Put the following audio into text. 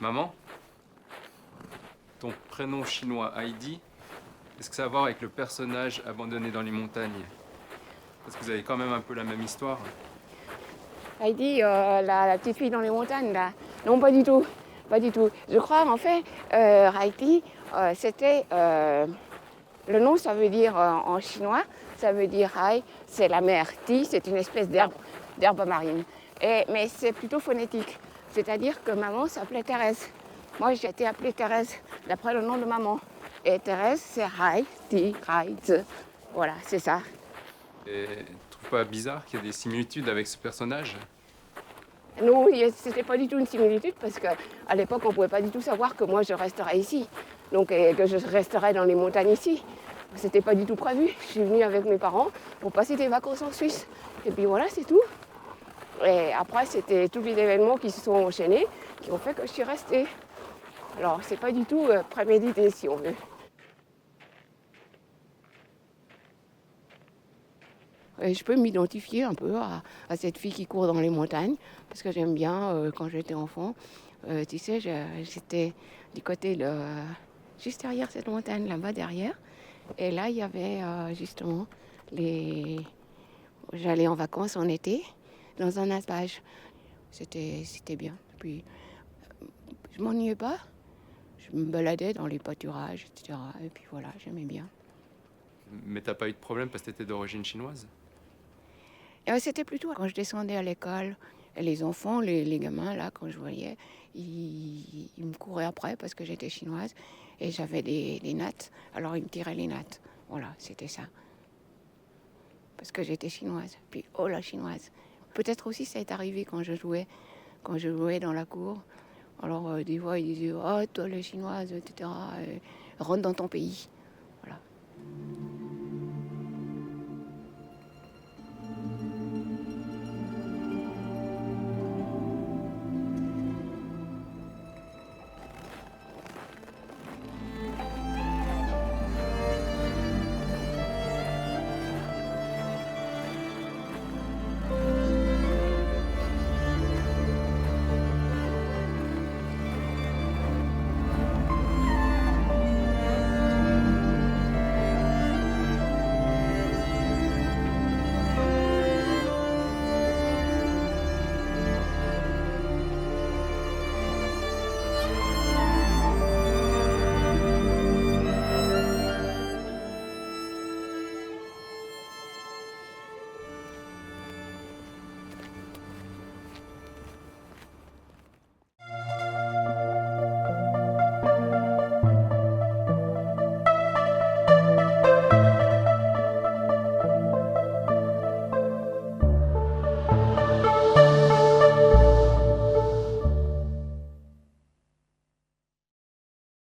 Maman, ton prénom chinois Heidi, est-ce que ça a à voir avec le personnage abandonné dans les montagnes? Parce que vous avez quand même un peu la même histoire. Heidi, la petite fille dans les montagnes, là. Non, pas du tout. Pas du tout. Je crois, en fait, Heidi, c'était... le nom, ça veut dire, en chinois, ça veut dire Hai, c'est la mer. Ti, c'est une espèce d'herbe marine. Mais c'est plutôt phonétique. C'est-à-dire que maman s'appelait Thérèse. Moi, j'ai été appelée Thérèse d'après le nom de maman. Et Thérèse, c'est Hai, Ti, Hai, Zi. Voilà, c'est ça. Et tu trouves pas bizarre qu'il y ait des similitudes avec ce personnage? Non, c'était pas du tout une similitude parce qu'à l'époque, on ne pouvait pas du tout savoir que moi, je resterais ici. Donc, et que je resterais dans les montagnes ici. C'était pas du tout prévu. Je suis venue avec mes parents pour passer des vacances en Suisse. Et puis voilà, c'est tout. Et après, c'était tous les événements qui se sont enchaînés qui ont fait que je suis restée. Alors, c'est pas du tout prémédité, si on veut. Et je peux m'identifier un peu à cette fille qui court dans les montagnes, parce que j'aime bien, quand j'étais enfant, tu sais, j'étais du côté de, juste derrière cette montagne, là-bas derrière. Et là, il y avait justement les... J'allais en vacances en été dans un alpage. C'était bien. Puis, je m'ennuyais pas. Je me baladais dans les pâturages, etc. Et puis voilà, j'aimais bien. Mais t'as pas eu de problème parce que t'étais d'origine chinoise? Et c'était plutôt quand je descendais à l'école. Et les enfants, les gamins, là, quand je voyais, ils me couraient après parce que j'étais chinoise. Et j'avais des nattes. Alors, ils me tiraient les nattes. Voilà, c'était ça. Parce que j'étais chinoise. Puis, oh la chinoise. Peut-être aussi ça est arrivé quand je jouais dans la cour. Alors, des fois, ils disaient, oh, toi, les chinoise, etc., rentre dans ton pays. Voilà.